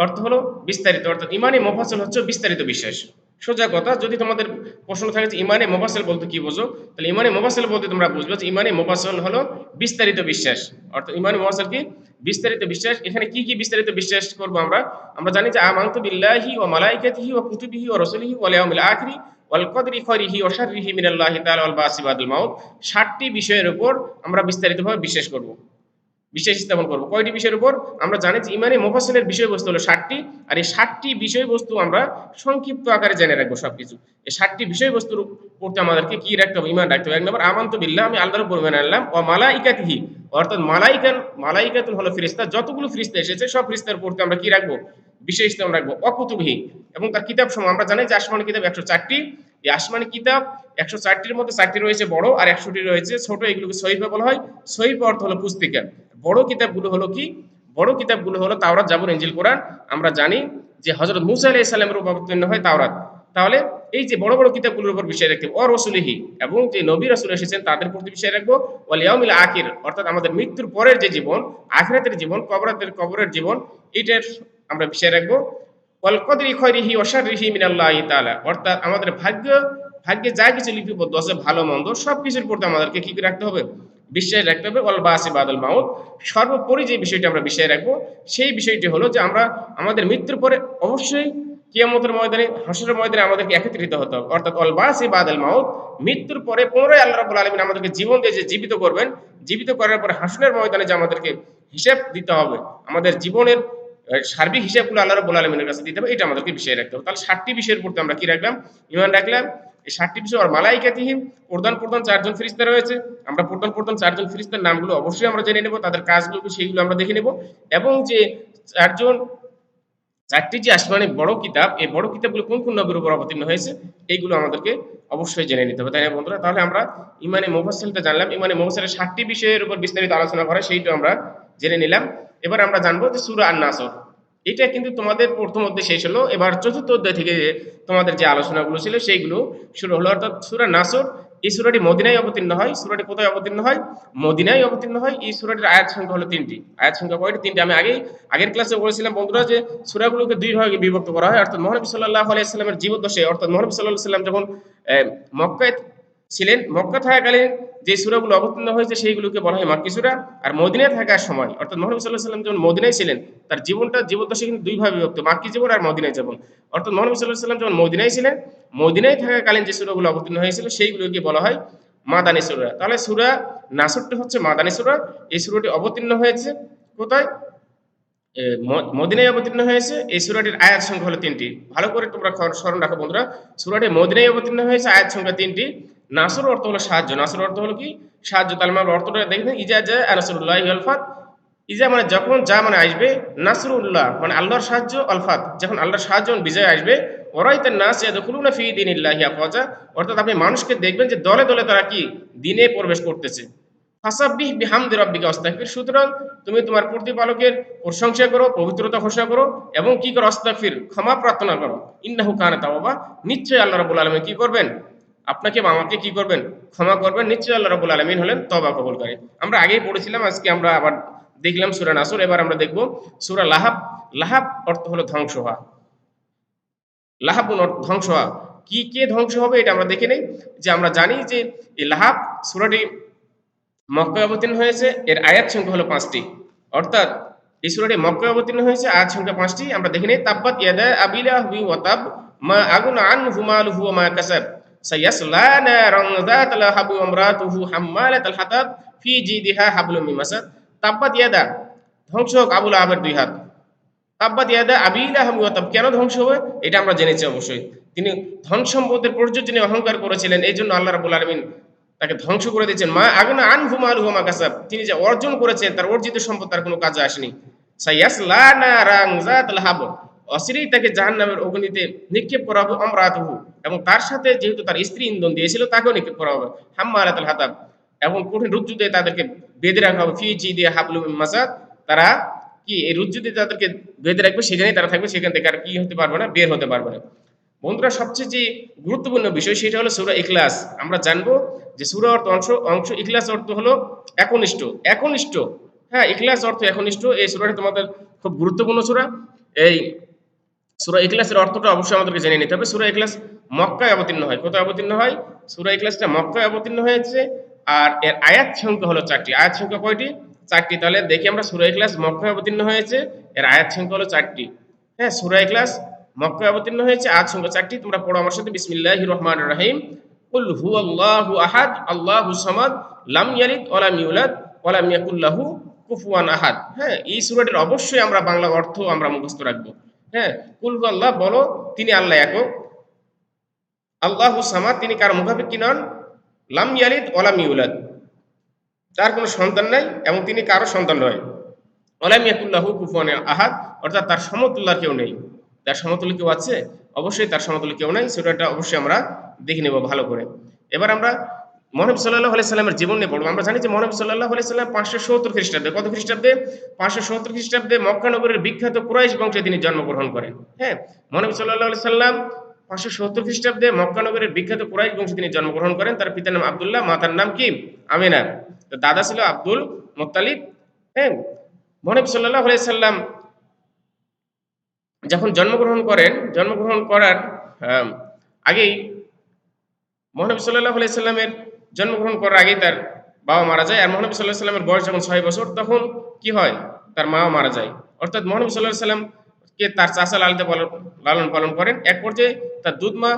অর্থ হলো বিস্তারিত। অর্থাৎ ইমানে মোফাজ্জল হচ্ছে বিস্তারিত বিশ্বাস। সোজা কথা, যদি তোমাদের প্রশ্ন থাকে যে ইমানে মোফাজ্জল বলতে কি বোঝো, তাহলে ইমানে মোফাজ্জল বলতে তোমরা বুঝবে যে ইমানে মোফাজ্জল হলো বিস্তারিত বিশ্বাস। অর্থাৎ ইমানে মোফাজ্জল কি? বিস্তারিত বিশ্বাস। এখানে কি কি বিস্তারিত বিশ্বাস করব আমরা? আমরা জানি যে আমানতু বিল্লাহি ওয়া মালাইকাতিহি ওয়া কুতুবিহি ওয়া রাসূলিহি ওয়াল ইয়াউমিল আখিরি ওয়াল কদরি খাইরিহি ওয়া শাররিহি মিনাল্লাহি তাআলা ওয়াল বাসি বাদাল মাউত। ৭টি বিষয়ের উপর আমরা বিস্তারিতভাবে বিশ্বাস স্থাপন করব। কয়টি বিষয়ের উপর? আমরা জানি যে ইমানে মুফাসসিলের বিষয়বস্তু হলো ৭টি। আর এই ৭টি বিষয়বস্তু আমরা সংক্ষিপ্ত আকারে জেনে রাখবো সবকিছু। এই ৭টি বিষয়বস্তুর প্রতি আমাদেরকে কি রাখতে হবে? ঈমান রাখতে হবে। ১ নাম্বার আমানতু বিল্লাহ, আমি আল্লাহর উপর ঈমান আনলাম। ওয়া মালাইকাতিহি, অর্থাৎ মালাইকাতুন হলো ফেরেশতা। যতগুলো ফেরেশতা এসেছে সব ফেরেশতার প্রতি আমরা কি রাখবো? বিশ্বাস স্থাপন রাখবো। ওয়া কুতুবিহি, এবং তার কিতাবসমূহ। আমরা জানি যে আসমানি কিতাব ১০৪টি। এই আসমানি কিতাব ১০৪টির মধ্যে ৪টি রয়েছে বড়, আর ১০০টি রয়েছে ছোট। এগুলোকে সহিফা বলা হয়। সহিফা অর্থ হলো পুস্তিকা। বড় কিতাবগুলো হলো কি? বড় কিতাবগুলো হলো তাওরাত, জাবুর, ইনজিল, কোরআন। আমরা জানি যে হযরত মূসা আলাইহিস সালামের উপর অবতীর্ণ হয় তাওরাত। তাহলে এই যে বড় কিতাবগুলোর উপর বিশ্বাস রাখতে হবে। রাসূলিহি, এবং যে নবী রাসূল এসেছেন তাদের প্রতি বিশ্বাস রাখবো। ওয়াল ইয়াউমিল আখির, অর্থাৎ আমাদের মৃত্যুর পরের যে জীবন, আখিরাতের জীবন, কবরের জীবন, এটার আমরা বিশ্বাস রাখবো। ওয়াল কদরি খাইরিহি ওয়া শাররিহি মিনাল্লাহি তাআলা, অর্থাৎ আমাদের ভাগ্যে যা কিছু লিপিবদ্ধ আছে, ভালো মন্দ সবকিছুর প্রতি আমাদেরকে কি রাখতে হবে? বিশ্বাস রাখতে হবে। ওয়াল বাসি বাদাল মাউত, সর্বোপরি যে বিষয়টি আমরা বিশ্বাস রাখবো, সেই বিষয়টি হলো যে আমরা আমাদের মৃত্যুর পরে অবশ্যই কিয়ামতের ময়দানে, হাসরের ময়দানে আমাদেরকে একত্রিত হতে হবে। অর্থাৎ ওয়াল বাসি বাদাল মাউত, মৃত্যুর পরে পুনরায় আল্লাহ রাব্বুল আলামিন আমাদেরকে জীবন দিয়ে যে জীবিত করবেন, জীবিত করার পরে হাসরের ময়দানে যে আমাদেরকে হিসাব দিতে হবে, আমাদের জীবনের সার্বিক হিসাবগুলো আল্লাহ রাব্বুল আলামিনের কাছে দিতে হবে, এটা আমাদেরকে বিষয় রাখতে হবে। তাহলে ৭টি বিষয়ের প্রতি আমরা কি রাখলাম? ঈমান রাখলাম। এই ৭টি বিষয়। আর মালাইকাতিহি, প্রধান ৪ জন ফেরেশতা রয়েছে। আমরা প্রধান ৪ জন ফেরেশতার নামগুলো অবশ্যই আমরা জেনে নেব, তাদের কাজগুলো কি সেগুলো আমরা দেখে নেব। এবং যে ৪টি যে আসমানি বড় কিতাব, এই বড় কিতাবগুলো কোন নবীর উপর অবতীর্ণ হয়েছে, এইগুলো আমাদেরকে অবশ্যই জেনে নিতে হবে, তাই না বন্ধুরা? তাহলে আমরা ইমানে মুফাসসিলটা জানলাম। ইমানে মুফাসসিলের ৭টি বিষয়ের উপর বিস্তারিত আলোচনা করা, সেইটা আমরা জেনে নিলাম। এবার আমরা জানবো যে সূরা আন-নাসর। এটা কিন্তু তোমাদের প্রথম অধ্যায় শেষ হলো। এবার চতুর্থ অধ্যায় থেকে তোমাদের যে আলোচনাগুলো ছিল সেইগুলো শুরু হলো। অর্থাৎ সূরা নাসর, এই সূরাটি মদিনায় অবতীর্ণ হয়। সূরাটি কোথায় অবতীর্ণ হয়? মদিনায় অবতীর্ণ হয়। এই সূরাটির আয়াত সংখ্যা হলো ৩টি। আয়াত সংখ্যা কয়টি? ৩টি। আমি আগের ক্লাসে বলেছিলাম বন্ধুরা যে সূরাগুলোকে ২ ভাগে বিভক্ত করা হয়। অর্থাৎ মহানবী সাল্লাল্লাহু আলাইহি সাল্লামের জীবদ্দশায়, অর্থাৎ মহানবী সাল্লাল্লাহু আলাইহি সাল্লাম যখন মক্কায় ছিলেন, মক্কা থাকাকালীন যে সূরাগুলো অবতীর্ণ হয়েছে সেইগুলোকে বলা হয় মাক্কী সূরা। আর মদিনায় থাকার সময়, অর্থাৎ মহানবী সাল্লাল্লাহু আলাইহি সাল্লাম যখন মদিনায় ছিলেন, তার জীবদ্দশা কিন্তু ২ ভাগে বিভক্ত, মাক্কী জীবন আর মদিনায় জীবন। অর্থাৎ মহানবী সাল্লাল্লাহু আলাইহি সাল্লাম যখন মদিনায় ছিলেন, মদিনায় থাকাকালীন যে সূরাগুলো অবতীর্ণ হয়েছিল সেইগুলোকে বলা হয় মাদানী সূরা। তাহলে সূরা নাসরটি হচ্ছে মাদানী সূরা। এই সূরাটি অবতীর্ণ হয়েছে কোথায়? মদিনায় অবতীর্ণ হয়েছে। এই সূরাটির আয়াত সংখ্যা হলো ৩টি। ভালো করে তোমরা স্মরণ রাখো বন্ধুরা। সূরাটি মদিনায় অবতীর্ণ হয়েছে, আয়াত সংখ্যা ৩টি। নাসর অর্থ হলো সাহায্য। নাসর অর্থ হলো কি? সাহায্য। তাহলে আমরা অর্থটা দেখি, ইজা জাআ নাসরুল্লাহি ওয়াল ফাত। ইজা মানে যখন, যা মানে আসবে, নাসরুল্লাহ মানে আল্লাহর সাহায্য, আল ফাত যখন আল্লাহর সাহায্য বিজয় আসবে, ওয়ারাইতান নাস ইয়াদখুলুনা ফি দীনিল্লাহি আফওয়াজা, অর্থাৎ আপনি মানুষকে দেখবেন যে দলে দলে তারা কি দ্বীনে প্রবেশ করতেছে। ফাসাব্বিহ বিহামদি রাব্বিকা ওয়াস্তাগফির, সুতরাং তুমি তোমার প্রতিপালকের প্রশংসা করো, পবিত্রতা ঘোষণা করো এবং কি করো? আস্তাগফির, ক্ষমা প্রার্থনা করো। ইন্নাহু কানা তাওয়াবা, নিশ্চয়ই আল্লাহ রাব্বুল আলামিন কি করবেন? আপনাকে বা আমাকে কি করবেন? ক্ষমা করবেন। নিশ্চয়ই আল্লাহ রাব্বুল আলামিন হলেন তওবা কবুলকারী। আমরা আগেই পড়েছিলাম, আজকে আমরা আবার দেখলাম সূরা নাসর। এবার আমরা দেখব সূরা লাহাব। লাহাব অর্থ হলো ধ্বংস হওয়া। লাহাবুন অর্থ ধ্বংস হওয়া। কি কে ধ্বংস হবে এটা আমরা দেখে নেই। যে আমরা জানি যে এই লাহাব সূরাটি মক্কায় অবতীর্ণ হয়েছে, এর আয়াত সংখ্যা হলো ৫টি। অর্থাৎ এই সূরাটি মক্কায় অবতীর্ণ হয়েছে, আয়াত সংখ্যা ৫টি। আমরা দেখে নেই। তাব্বাত ইয়াদা আবি লাহাবি ওয়া তাব, মা আগুনা আনহু মালুহু ওয়া মা কাসাব, সায়াসলা নারান যাতা লাহাবি ওয়া ইমরাতুহু হাম্মালাতাল হাতাব, ফি জিদিহা হাবলুম মিন মাসাদ। তাব্বাত ইয়াদা, ধ্বংস হোক আবু লাহাবের দুই হাত। তাব্বাত ইয়াদা আবি লাহাব ওয়া তাব, কেন ধ্বংস হবে এটা আমরা জেনেছি অবশ্যই। তিনি ধন সম্পদের প্রয়োজনে অহংকার করেছিলেন, এই জন্য আল্লাহ রাব্বুল আলামিন তাকে ধ্বংস করে দিয়েছেন। মা আগনা আনহু মালুহু মা কাসাব, তিনি যে অর্জন করেছেন তার অর্জিত সম্পদ তার কোনো কাজে আসেনি। সায়াসলা নারান যাতাল হাব, অচিরেই তাকে জাহান্নামের অগ্নিতে নিক্ষেপ করা হবে। আমরাতুহু, এবং তার সাথে যেহেতু তার স্ত্রী ইন্ধন দিয়েছিল তাকেও নিক্ষেপ করা হবে। হাম্মালাতাল হাতাব, এবং কঠিন রজ্জু দিয়ে তাদেরকে বেঁধে রাখা হবে। ফি জিদিহা হাবলুম মিন মাসাদ, তারা কি এই রজ্জু দিয়ে তাদেরকে বেঁধে রাখবে, সেখানেই তারা থাকবে, সেখান থেকে আর কি হতে পারবে না, বের হতে পারবে না। বন্ধুরা, সবচেয়ে যে গুরুত্বপূর্ণ বিষয় সেটা হলো সূরা ইখলাস। আমরা জানবো যে সূরা অর্থ অংশ অংশ, ইখলাস অর্থ হলো একনিষ্ঠ। একনিষ্ঠ, হ্যাঁ, ইখলাস অর্থ একনিষ্ঠ। এই সূরাটা তোমাদের খুব গুরুত্বপূর্ণ সূরা। এই সূরা ইখলাসের অর্থটা অবশ্যই আমাদেরকে জেনে নিতে হবে। সূরা ইখলাস মক্কায় অবতীর্ণ হয়। কোথায় অবতীর্ণ হয়? সূরা ইখলাসটা মক্কায় অবতীর্ণ হয়েছে। আর এর আয়াত সংখ্যা হলো ৪টি। আয়াত সংখ্যা কয়টি? ৪টি। তাহলে দেখি আমরা, সূরা ইখলাস মক্কায় অবতীর্ণ হয়েছে, এর আয়াত সংখ্যা হলো ৪টি। হ্যাঁ, সূরা ইখলাস মক্কায় অবতীর্ণ হয়েছে, আয়াত সংখ্যা ৪টি। তোমরা পড়ো আমার সাথে, বিসমিল্লাহির রহমানির রহিম। কুল হুয়াল্লাহু আহাদ আল্লাহুস সামাদ লাম ইয়ালিদ ওয়া লাম ইউলাদ ওয়া লাম ইয়াকুল লাহু কুফুয়ান আহাদ। হ্যাঁ, এই সূরাটির অবশ্যই আমরা বাংলা অর্থ আমরা মুখস্থ রাখবো। হ্যাঁ, কুল হু আল্লাহ, বলো তিনি আল্লাহ একক। আল্লাহু সামাদ, তিনি কারো মুখাপেক্ষী নন। লাম ইয়ালিদ ওয়া লাম ইউলাদ, তার কোনো সন্তান নাই এবং তিনি কারো সন্তান নয়। ওয়া লাম ইয়াকুল লাহু কুফুয়ান আহাদ, অর্থাৎ তার সমতুল্য কেউ নেই। তার সমতুল্য কেউ আছে? অবশ্যই তার সমতুল্য কেউ নাই। সূরাটা অবশ্যই আমরা দেখে নেব ভালো করে। এবার আমরা মহানবী সাল্লাল্লাহু আলাইহি সাল্লামের জীবন নিয়ে পড়ব। আমরা জানি যে মহানবী সাল্লাল্লাহু আলাইহি সাল্লাম 570 খ্রিস্টাব্দে, কত খ্রিস্টাব্দে? 570 খ্রিস্টাব্দে মক্কা নগরের বিখ্যাত কুরাইশ বংশে তিনি জন্মগ্রহণ করেন। হ্যাঁ, মহানবী সাল্লাল্লাহু আলাইহি সাল্লাম 570 খ্রিস্টাব্দে মক্কা নগরের বিখ্যাত কুরাইশ বংশে তিনি জন্মগ্রহণ করেন। তার পিতার নাম আব্দুল্লাহ, মাতার নাম কি? আমিনা। তো দাদা ছিল আব্দুল মুত্তালিব। হ্যাঁ, মহানবী সাল্লাল্লাহু আলাইহি সাল্লাম যখন জন্মগ্রহণ করেন, জন্মগ্রহণ করার আগেই, মহানবী সাল্লাল্লাহু আলাইহি সাল্লামের জন্মগ্রহণ করার আগেই তার বাবা মারা যায়। আর মহানবী সাল্লাল্লাহু আলাইহি সাল্লামের বয়স যখন 6 বছর, তখন কি হয়? তার মাও মারা যায়। অর্থাৎ মহানবী সাল্লাল্লাহু আলাইহি সাল্লামকে তার চাচা লালন পালন করেন। এক পর্যায়ে তার দুধমা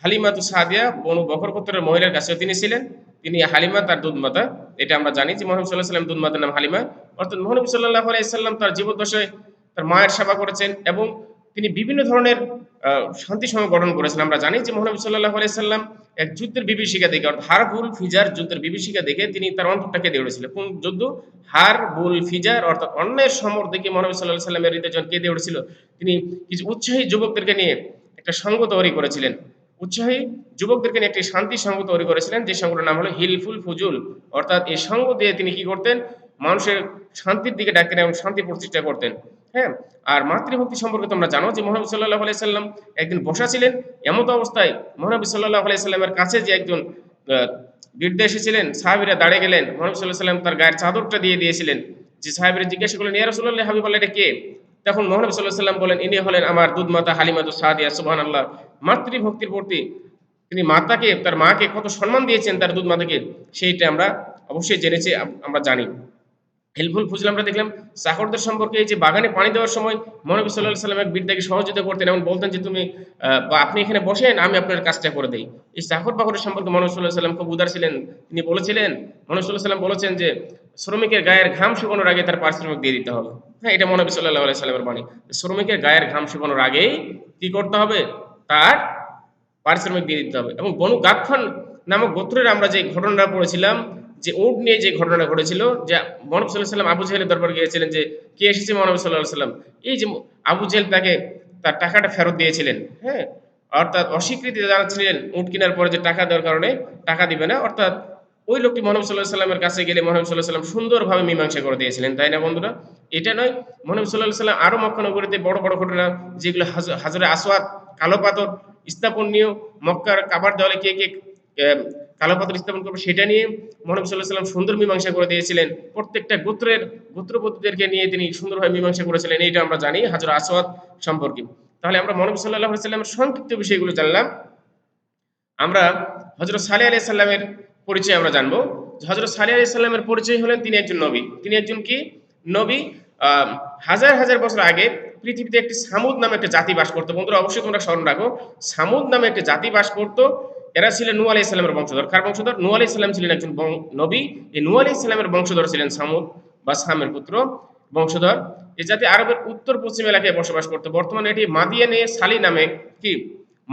হালিমাতু সাদিয়া বনু বকর গোত্রের মহিলার কাছেও তিনি ছিলেন। তিনি হালিমা তার দুধমাতা। এটা আমরা জানি যে মহানবী সাল্লাল্লাহু আলাইহি সাল্লাম দুধমাতার নাম হালিমা। অর্থাৎ মহানবী সাল্লাল্লাহু আলাইহি সাল্লাম তার জীবদ্দশায় তার মায়ের সেবা করেছেন এবং তিনি বিভিন্ন ধরনের শান্তি সংগঠন করেছেন। আমরা জানি যে মহানবী সাল্লাল্লাহু আলাইহি সাল্লাম এক যুদ্ধের বিভীষিকা দেখে, অর্থাৎ হারবুল ফিজার যুদ্ধের বিভীষিকা দেখে তিনি তার অন্তরটা কেঁদে উঠেছিল। কোন যুদ্ধ? হারবুল ফিজার, অর্থাৎ অন্যের সমর দেখে মহানবী সাল্লাল্লাহু আলাইহি সাল্লামের হৃদয় যখন কেঁদে উঠেছিল, তিনি কিছু উৎসাহী যুবকদেরকে নিয়ে একটা সংঘ তৈরি করেছিলেন। উৎসাহী যুবকদেরকে নিয়ে একটি শান্তি সংঘ তৈরি করেছিলেন, যে সংঘটার নাম হলো হিলফুল ফুজুল। অর্থাৎ এই সংঘ দিয়ে তিনি কি করতেন? মানুষের শান্তির দিকে ডাকতেন এবং শান্তি প্রতিষ্ঠা করতেন। হ্যাঁ, আর মাতৃভক্তি সম্পর্কে তোমরা জানো যে মহানবী সাল্লাল্লাহু আলাইহি সাল্লাম একদিন বসা ছিলেন। এমত অবস্থায় মহানবী সাল্লাল্লাহু আলাইহি সাল্লামের কাছে যে একজন বৃদ্ধ এসেছিলেন, সাহাবীরা দাঁড়িয়ে গেলেন। মহানবী সাল্লাল্লাহু আলাইহি সাল্লাম তার গায়ের চাদরটা দিয়ে দিয়েছিলেন। যে সাহাবীরা জিজ্ঞাসা করলেন, ইয়া রাসূলুল্লাহ, হাবিবাল্লাহ, এটা কে? তখন মহানবী সাল্লাল্লাহু আলাইহি সাল্লাম বলেন, ইনি হলেন আমার দুধমাতা হালিমাতু সাদিয়া। সুবহানাল্লাহ, মাতৃভক্তির প্রতি তিনি মাতাকে, তার মাকে কত সম্মান দিয়েছেন, তার দুধমাতাকে, সেইটা আমরা অবশ্যই জেনেছি, আমরা জানি। হেল্পফুল ফুজল আমরা দেখলাম চাকরদের সম্পর্কে, এই যে বাগানে পানি দেওয়ার সময় মহানবী সাল্লাল্লাহু আলাইহি সাল্লাম এক বৃদ্ধাকে সহযোগিতা করতেন এবং বলতেন যে তুমি বা আপনি এখানে বসেন, আমি আপনার কাজটা করে দেই। এই চাকর বাকরের সম্পর্কে মহানবী সাল্লাল্লাহু আলাইহি সাল্লাম খুব উদার ছিলেন। তিনি বলেছিলেন, মহানবী সাল্লাল্লাহু আলাইহি সাল্লাম বলেছেন যে শ্রমিকের গায়ের ঘাম শুকানোর আগে তার পারিশ্রমিক দিয়ে দিতে হবে। হ্যাঁ, এটা মহানবী সাল্লাল্লাহু আলাইহি সাল্লামের বাণী। শ্রমিকের গায়ের ঘাম শুকানোর আগেই কি করতে হবে? তার পারিশ্রমিক দিয়ে দিতে হবে। এবং বনু গাতফান নামক গোত্রের আমরা যে ঘটনাটা পড়েছিলাম, যে উট নিয়ে যে ঘটনাটা ঘটেছিল, যে মহানবী সাল্লাল্লাহু আলাইহি সাল্লাম আবু জেহেলের দরবারে গিয়েছিলেন যে কে এসেছে মহানবী সাল্লাল্লাহু আলাইহি সাল্লাম। এই যে আবু জেহেল তাকে তার টাকাটা ফেরত দিয়েছিলেন। হ্যাঁ? অর্থাৎ অস্বীকৃতি জানাচ্ছিলেন উট কেনার পরে যে টাকা দেওয়ার কারণে টাকা দিবে না। অর্থাৎ ওই লোকটি মহানবী সাল্লাল্লাহু আলাইহি সাল্লামের কাছে গেলে মহানবী সাল্লাল্লাহু আলাইহি সাল্লাম সুন্দরভাবে মীমাংসা করে দিয়েছিলেন। তাই না বন্ধুরা? এটা নয়, মহানবী সাল্লাল্লাহু আলাইহি সাল্লাম আরো মক্কা নগরীতে বড়, বড় ঘটনা, যেগুলো হাজরে আসওয়াদ, কালো পাথর স্থাপন নিয়েও, মক্কার কাবার দেওয়ালে কে কালো পাথর স্থাপন করবে সেটা নিয়ে মহানবী সাল্লাল্লাহু আলাইহি সাল্লাম সুন্দর মীমাংসা করে দিয়েছিলেন। প্রত্যেকটা গোত্রপতিদেরকে নিয়ে তিনি সুন্দরভাবে মীমাংসা করেছিলেন। এইটা আমরা জানি হাজরে আসওয়াদ সম্পর্কে। তাহলে আমরা মহানবী সাল্লাল্লাহু আলাইহি সাল্লামের সংক্ষিপ্ত বিষয়গুলো জানলাম। আমরা হযরত সালেহ আলাইহিস সালামের পরিচয় আমরা জানবো। হযরত সালেহ আলাইহিস সালামের পরিচয় হলেন তিনি একজন নবী। তিনি একজন কি? নবী। হাজার, হাজার বছর আগে পৃথিবীতে একটি সামুদ নামে একটা জাতি বাস করত। বন্ধুরা অবশ্যই তোমরা স্মরণ রাখো। সামুদ নামে একটি জাতি বাস করত। এরা ছিলেন নূহ আলাইহিস সালামের বংশধর। কার বংশধর? নূহ আলাইহিস সালাম ছিলেন একজন নবী। এই নূহ আলাইহিস সালামের বংশধর ছিলেন সামুদ বা সামের পুত্র বংশধর। এই জাতি আরবের উত্তর পশ্চিম এলাকায় বসবাস করত। বর্তমানে এটি মাদিয়ানে সালি নামে কি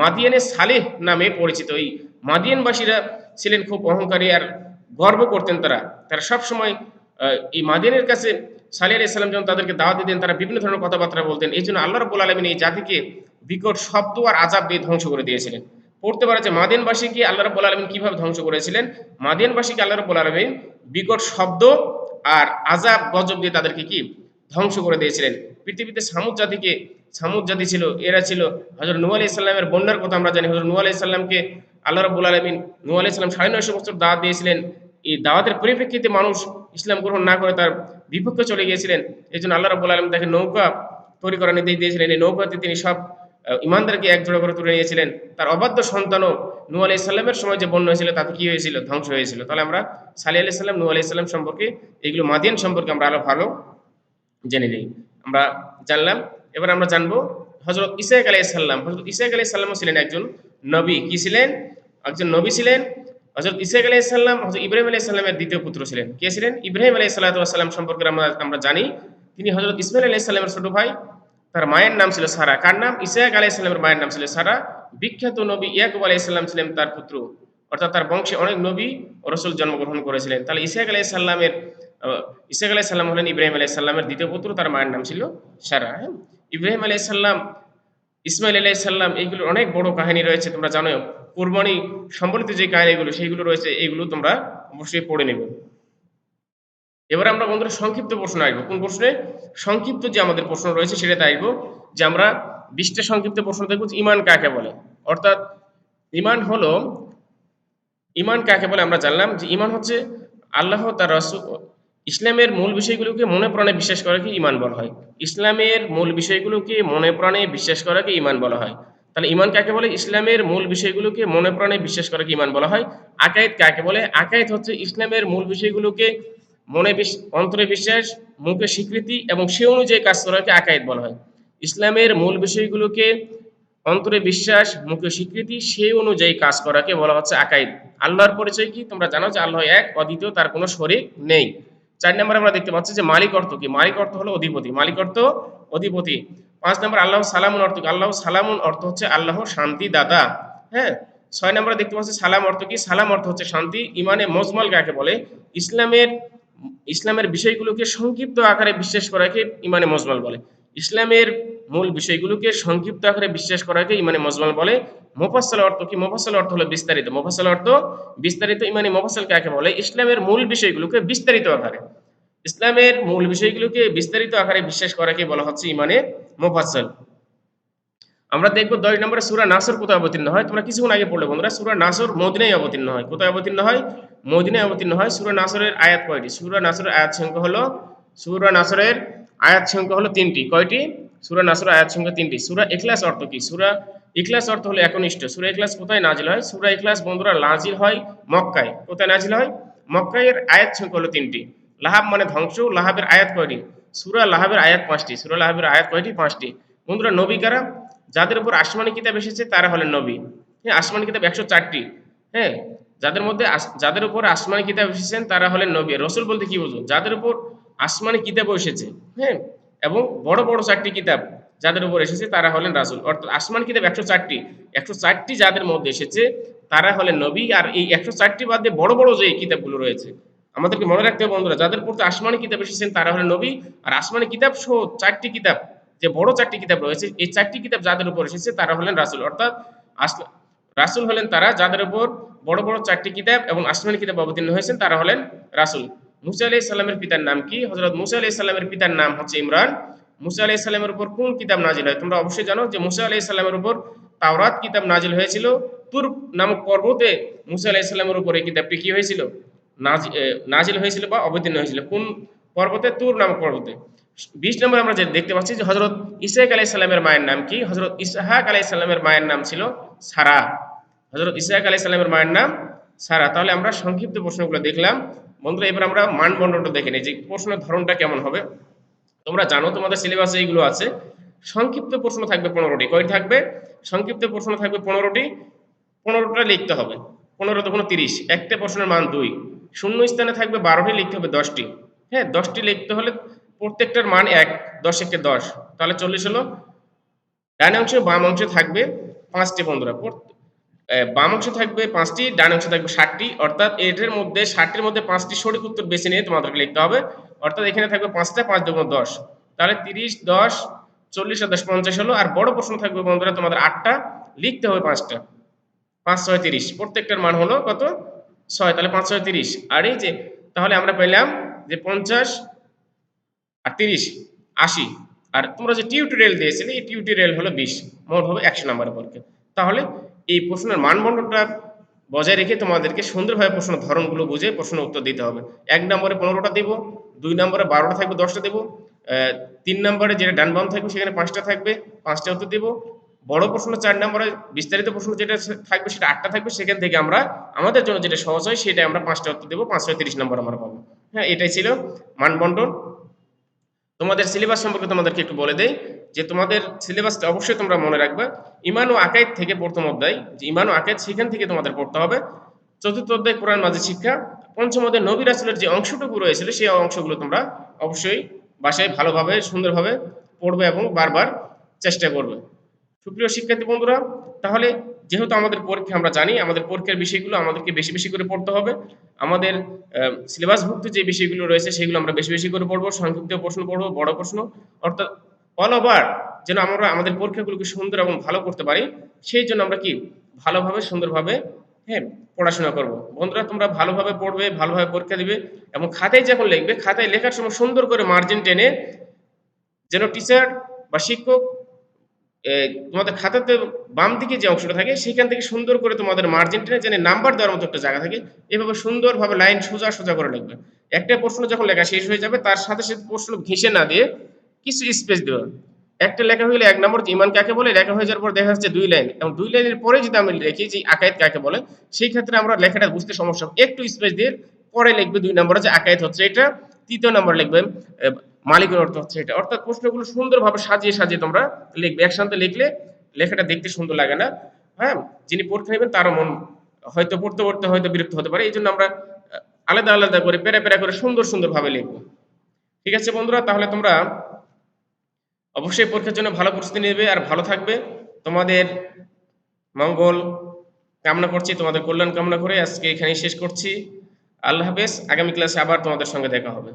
মাদিয়ানে সালেহ নামে পরিচিত। এই মাদিয়ানবাসীরা ছিলেন খুব অহংকারী আর গর্ব করতেন তারা। তারা সবসময় এই মাদিয়ানের কাছে সালেহ আলাইহিস সালাম যখন তাদেরকে দাওয়াত দিতেন, তারা বিভিন্ন ধরনের কথাবার্তা বলতেন। এই জন্য আল্লাহ রাব্বুল আলামিন এই জাতিকে বিকট শব্দ আর আযাব দিয়ে ধ্বংস করে দিয়েছিলেন। পড়তে পারে যে মাদিয়ানবাসীকে আল্লাহ রাব্বুল আলামিন কিভাবে ধ্বংস করেছিলেন। মাদিয়ানবাসীকে আল্লাহ রাব্বুল আলামিন বিকট শব্দ আর আযাব গজব দিয়ে তাদেরকে কি ধ্বংস করে দিয়েছিলেন। পৃথিবীতে সামুদ জাতি ছিল, এরা ছিল হযরত নূহ আলাইহিস সালামের বন্যার কথা আমরা জানি। হযরত নূহ আলাইহিস সালামকে আল্লাহ রাব্বুল আলামিন, নূহ আলাইহিস সালাম ৯৫০ বছর দাওয়াত দিয়েছিলেন। এই দাওয়াতের পরিপ্রেক্ষিতে মানুষ ইসলাম গ্রহণ না করে তার বিপক্ষে চলে গিয়েছিলেন। এজন্য আল্লাহ রাব্বুল আলামিন তাকে নৌকা তৈরি করার নির্দেশ দিয়েছিলেন। এই নৌকাতে তিনি সব ঈমানদারকে একজোড়া করে তুলে নিয়েছিলেন। তার অবাধ্য সন্তানও নূহ আলাইহিস সালামের সময় যে বন্যা হয়েছিল তাতে কি হয়েছিল? ধ্বংস হয়েছিল। তাহলে আমরা সালেহ আলাইহিস সালাম, নূহ আলাইহিস সালাম সম্পর্কে, এগুলো মাদিয়ান সম্পর্কে আমরা আরো ভালো জেনে নেই। আমরা জানলাম। এবার আমরা জানবো হযরত ঈসা আলাইহিস সালাম। হযরত ঈসা আলাইহিস সালামও ছিলেন একজন নবী। কি ছিলেন? একজন নবী ছিলেন। হযরত ঈসা আলাইহিস সালাম হযরত ইব্রাহিম আলাইহিস সালামের দ্বিতীয় পুত্র ছিলেন। কে ছিলেন? ইব্রাহিম আলাইহিস সালাতু ওয়াস সালাম সম্পর্কে আমরা জানি। তিনি হযরত ইসমাঈল আলাইহিস সালামের ছোট ভাই। তার মায়ের নাম ছিল সারা। কার নাম? ইসহাক আলাইহিস সালামের মায়ের নাম ছিল সারা। বিখ্যাত নবী ইয়াকুব আলাইহিস সালাম ছিলেন তার পুত্র। অর্থাৎ তার বংশে অনেক নবী ও রাসূল জন্মগ্রহণ করেছিলেন। তাহলে ইসহাক আলাইহিস সালাম হলেন ইব্রাহিম আলাইহিস সালামের দ্বিতীয় পুত্র। তার মায়ের নাম ছিল সারা। হ্যাঁ? ইব্রাহিম আলাইহিস সালাম, ইসমাঈল আলাইহিস সালাম, এইগুলোর অনেক বড় কাহিনী রয়েছে। তোমরা জানো কুরবানি সম্বলিত যে কাহিনীগুলো সেইগুলো রয়েছে, এইগুলো তোমরা অবশ্যই পড়ে নেবে। এবার আমরা বন্ধুরা সংক্ষিপ্ত প্রশ্ন আসবো। কোন প্রশ্নে? সংক্ষিপ্ত যে আমাদের প্রশ্ন রয়েছে সেটাতে আসবো, যে আমরা ২০টা সংক্ষিপ্ত প্রশ্ন দেখব যে ঈমান কাকে বলে। অর্থাৎ ঈমান হলো, ঈমান কাকে বলে আমরা জানলাম যে ঈমান হচ্ছে আল্লাহ তার রাসূল, ইসলামের মূল বিষয়গুলোকে মনে প্রাণে বিশ্বাস করাকে ঈমান বলা হয়। ইসলামের মূল বিষয়গুলোকে মনে প্রাণে বিশ্বাস করাকে ঈমান বলা হয়। তাহলে ঈমান কাকে বলে? ইসলামের মূল বিষয়গুলোকে মনে প্রাণে বিশ্বাস করাকে ঈমান বলা হয়। আকায়েদ কাকে বলে? আকায়েদ হচ্ছে ইসলামের মূল বিষয়গুলোকে অন্তরে বিশ্বাস, মুখে স্বীকৃতি এবং সে অনুযায়ী কাজ করাকে আকায়েদ বলা হয়। ইসলামের মূল বিষয়গুলোকে অন্তরে বিশ্বাস, মুখে স্বীকৃতি, সেই অনুযায়ী কাজ করাকে বলা হচ্ছে আকাইদ। আল্লাহর পরিচয় কি? তোমরা জানো যে আল্লাহ এক, অদ্বিতীয়, তার কোনো শরীক নেই। ৪ নম্বরে আমরা দেখতে পাচ্ছি যে মালিক অর্থ কি? মালিক অর্থ হলো অধিপতি। মালিক অর্থ অধিপতি। ৫ নম্বর আল্লাহ সালামুন অর্থ কি? আল্লাহ সালামুন অর্থ হচ্ছে আল্লাহ শান্তি দাতা। হ্যাঁ? ৬ নম্বরে দেখতে পাচ্ছি সালাম অর্থ কি? সালাম অর্থ হচ্ছে শান্তি। ইমানে মজমাল কাকে বলে? ইসলামের ইসলামের বিষয়গুলোকে সংক্ষিপ্ত আকারে বিশ্বাস করাকে ইমানে মজমাল বলে। ইসলামের মূল বিষয়গুলোকে সংক্ষিপ্ত আকারে বিশ্বাস করাকে ইমানে মজমাল বলে। মুফাসসাল অর্থ কি? মুফাসসাল অর্থ হলো বিস্তারিত। মুফাসসাল অর্থ বিস্তারিত। ইমানে মুফাসসাল কাকে বলে? ইসলামের মূল বিষয়গুলোকে বিস্তারিত আকারে, ইসলামের মূল বিষয়গুলোকে বিস্তারিত আকারে বিশ্বাস করাকে বলা হচ্ছে ইমানে মুফাসসাল। আমরা দেখব ১০ নম্বরে সূরা নাসর কোথায় অবতীর্ণ হয়। তোমরা কিছুক্ষণ আগে পড়লে বন্ধুরা, সূরা নাসর মদিনায় অবতীর্ণ হয়। কোথায় অবতীর্ণ হয়? মদিনায় অবতীর্ণ হয়। সূরা নাসরের আয়াত কয়টি? সূরা নাসরের আয়াত সংখ্যা হলো, সূরা নাসরের আয়াত সংখ্যা হলো ৩টি। কয়টি? সূরা নাসরের আয়াত সংখ্যা ৩টি। সূরা ইখলাস অর্থ কি? সূরা ইখলাস অর্থ হলো একনিষ্ঠ। সূরা ইখলাস কোথায় নাজিল হয়? সূরা ইখলাস বন্ধুরা নাজিল হয় মক্কায়। কোথায় নাজিল হয়? মক্কায়। এর আয়াত সংখ্যা হলো ৩টি। লাহাব মানে ধ্বংস। লাহাবের আয়াত কয়টি? সূরা লাহাবের আয়াত 5টি। সূরা লাহাবের আয়াত কয়টি? 5টি। বন্ধুরা নবী কারা? যাদের উপর আসমানি কিতাব এসেছে তারা হলেন নবী। হ্যাঁ, আসমানি কিতাব 104টি। হ্যাঁ, যাদের উপর আসমানি কিতাব এসেছেন তারা হলেন নবী। রাসূল বলতে কি বোঝো? যাদের উপর আসমানি কিতাব এসেছে, হ্যাঁ, এবং বড় বড় 4টি কিতাব যাদের উপর এসেছে তারা হলেন রাসূল। অর্থাৎ আসমানি কিতাব 104টি। 104টি যাদের মধ্যে এসেছে তারা হলেন নবী। আর এই 104টি বাদে বড় বড় যে কিতাবগুলো রয়েছে, আমাদেরকে মনে রাখতে হবে বন্ধুরা, যাদের প্রতি আসমানি কিতাব এসেছেন তারা হলেন নবী। আর আসমানি কিতাব সহ 4টি কিতাব, যে বড় 4টি কিতাব রয়েছে, এই 4টি কিতাব যাদের উপর এসেছে তারা হলেন রাসূল। অর্থাৎ রাসূল হলেন তারা যাদের উপর বড় বড় 4টি কিতাব এবং আসমানি কিতাব অবতীর্ণ হয়েছেন, তারা হলেন রাসূল। মুসা আলাইহিস সালামের পিতার নাম কি? হযরত মুসা আলাইহিস সালামের পিতার নাম হচ্ছে ইমরান। মুসা আলাইহিস সালামের উপর কোন কিতাব নাজিল হয়? তোমরা অবশ্যই জানো যে মুসা আলাইহিস সালামের উপর তাওরাত কিতাব নাজিল হয়েছিল। তুর নামক পর্বতে মুসা আলাইহিস সালামের উপর এই কিতাবটি কি হয়েছিল? নাজিল হয়েছিল বা অবতীর্ণ হয়েছিল। কোন পর্বতে? তুর নামক পর্বতে। 20 নম্বরে আমরা যে দেখতে পাচ্ছি যে হযরত ইসহাক আলাইহিস সালামের মায়ের নাম কি? হযরত ইসহাক আলাইহিস সালামের মায়ের নাম ছিল সারা। হযরত ইসহাক আলাইহিস সালামের মায়ের নাম সারা। তাহলে আমরা সংক্ষিপ্ত প্রশ্নগুলো দেখলাম। বন্ধুরা এবার আমরা মানদণ্ডটা দেখে নিই যে প্রশ্নের ধরনটা কেমন হবে। তোমরা জানো তোমাদের সিলেবাসে এইগুলো আছে। সংক্ষিপ্ত প্রশ্ন থাকবে 15টি। কয়টি থাকবে? সংক্ষিপ্ত প্রশ্ন থাকবে 15টি। 15টা লিখতে হবে। 15 দুগুণ 30। একটা প্রশ্নের মান 2। শূন্য স্থানে থাকবে 12টি, লিখতে হবে 10টি। হ্যাঁ, 10টি লিখতে হলে প্রত্যেকটার মান 1, 10 একে 10, তাহলে 40 হলো। ডান অংশে বাম অংশে থাকবে 5টি বন্ধুরা। বাম অংশে থাকবে 5টি, ডান অংশে থাকবে 60টি। অর্থাৎ এটার মধ্যে 60টির মধ্যে 5টি সঠিক উত্তর বেছে নিয়ে তোমাদেরকে লিখতে হবে। অর্থাৎ এখানে থাকবে 5টা, 5 দুগুণ 10, তাহলে 30, 10, 40 আর 10 50 হলো। আর বড় প্রশ্ন থাকবে বন্ধুরা তোমাদের 8টা, লিখতে হবে 5টা। 5 6 30, প্রত্যেকটার মান হলো কত? 6, তাহলে 5 6 30। আর এই যে তাহলে আমরা পেলাম যে 50 আর 30 80। আর তোমরা যে টিউটোরিয়াল দিয়েছিলে এই টিউটোরিয়াল হলো 20, মোট হবে 100 নম্বরের পরীক্ষা। তাহলে এই প্রশ্নের মানদণ্ডটা বজায় রেখে তোমাদেরকে সুন্দরভাবে প্রশ্নের ধরনগুলো বুঝে প্রশ্নের উত্তর দিতে হবে। 1 নম্বরে 15টা দেব, 2 নম্বরে 12টা থাকবে, 10টা দেব, 3 নম্বরে যেটা ডান বাম থাকবে সেখানে 5টা থাকবে, 5টা উত্তর দেব। বড় প্রশ্ন 4 নম্বরে, বিস্তারিত প্রশ্ন যেটা থাকবে সেটা 8টা থাকবে। সেখান থেকে আমরা আমাদের জন্য যেটা সহজ হয় সেটাই আমরা 5টা উত্তর দেব, 5 6 30 নম্বর আমরা পাবো। হ্যাঁ, এটাই ছিল মানবন্টন। তোমাদের সিলেবাস সম্পর্কে তোমাদেরকে একটু বলে দেই যে তোমাদের সিলেবাসটা অবশ্যই তোমরা মনে রাখবে। ঈমান ও আকাইদ থেকে প্রথম অধ্যায়, যে ঈমান ও আকাইদ সেখান থেকে তোমাদের পড়তে হবে। চতুর্থ অধ্যায় কোরআন মাজিদ শিক্ষা। পঞ্চম অধ্যায় নবী রাসূলের যে অংশটুকু রয়েছিল সেই অংশগুলো তোমরা অবশ্যই বাসায় ভালোভাবে সুন্দরভাবে পড়বে এবং বারবার চেষ্টা করবে। সুপ্রিয় শিক্ষার্থী বন্ধুরা, তাহলে যেহেতু আমাদের পরীক্ষা আমরা জানি, আমাদের পরীক্ষার বিষয়গুলো আমাদেরকে বেশি বেশি করে পড়তে হবে। আমাদের সিলেবাসভুক্ত যে বিষয়গুলো রয়েছে সেগুলো আমরা বেশি বেশি করে পড়বো। সংক্ষিপ্ত প্রশ্ন পড়বো, বড় প্রশ্ন, অর্থাৎ অল ওভার যেন আমরা আমাদের পরীক্ষাগুলোকে সুন্দর এবং ভালো করতে পারি, সেই জন্য আমরা কি ভালোভাবে সুন্দরভাবে, হ্যাঁ, পড়াশোনা করব। বন্ধুরা তোমরা ভালোভাবে পড়বে, ভালোভাবে পরীক্ষা দিবে এবং খাতায় যখন লিখবে, খাতায় লেখার সময় সুন্দর করে মার্জিন টেনে, যেন টিচার বা শিক্ষক তোমাদের খাতাতে বাম দিকে যে অংশটা থাকে সেখান থেকে সুন্দর করে তোমাদের মার্জিন টেনে যেন নাম্বার দেওয়ার মতো একটা জায়গা থাকে, এভাবে সুন্দরভাবে লাইন সোজা সোজা করে লিখবে। একটা প্রশ্ন যখন লেখা শেষ হয়ে যাবে তার সাথে সাথে প্রশ্ন ঘেঁষে না দিয়ে কিছু স্পেস দেবে। একটা লেখা হলে 1 নম্বর যে ঈমান কাকে বলে লেখা হয়ে যাওয়ার পর দেখা যাচ্ছে 2 লাইন, এবং 2 লাইনের পরে যদি আমি লিখি যে আকায়েদ কাকে বলে, সেই ক্ষেত্রে আমরা লেখাটা বুঝতে সমস্যা হবে। একটু স্পেস দিয়ে পরে লিখবে 2 নম্বরে যে আকায়েদ হচ্ছে এটা, 3য় নম্বরে লিখবে মালিকের অর্থ হচ্ছে এটা। অর্থাৎ প্রশ্নগুলো সুন্দরভাবে সাজিয়ে সাজিয়ে তোমরা লিখবে। একসাথে লিখলে লেখাটা দেখতে সুন্দর লাগে না। হ্যাঁ, যিনি পরীক্ষা নেবেন তারও মন হয়তো পড়তে পড়তে হয়তো বিরক্ত হতে পারে। এইজন্য আমরা আলাদা আলাদা করে প্যারা প্যারা করে সুন্দর সুন্দরভাবে লিখবো। ঠিক আছে বন্ধুরা, তাহলে তোমরা অবশ্যই পরীক্ষার জন্য ভালো প্রস্তুতি নেবে আর ভালো থাকবে। তোমাদের মঙ্গল কামনা করছি, তোমাদের কল্যাণ কামনা করে আজকে এখানেই শেষ করছি। আল্লাহ হাফেজ। আগামী ক্লাসে আবার তোমাদের সঙ্গে দেখা হবে।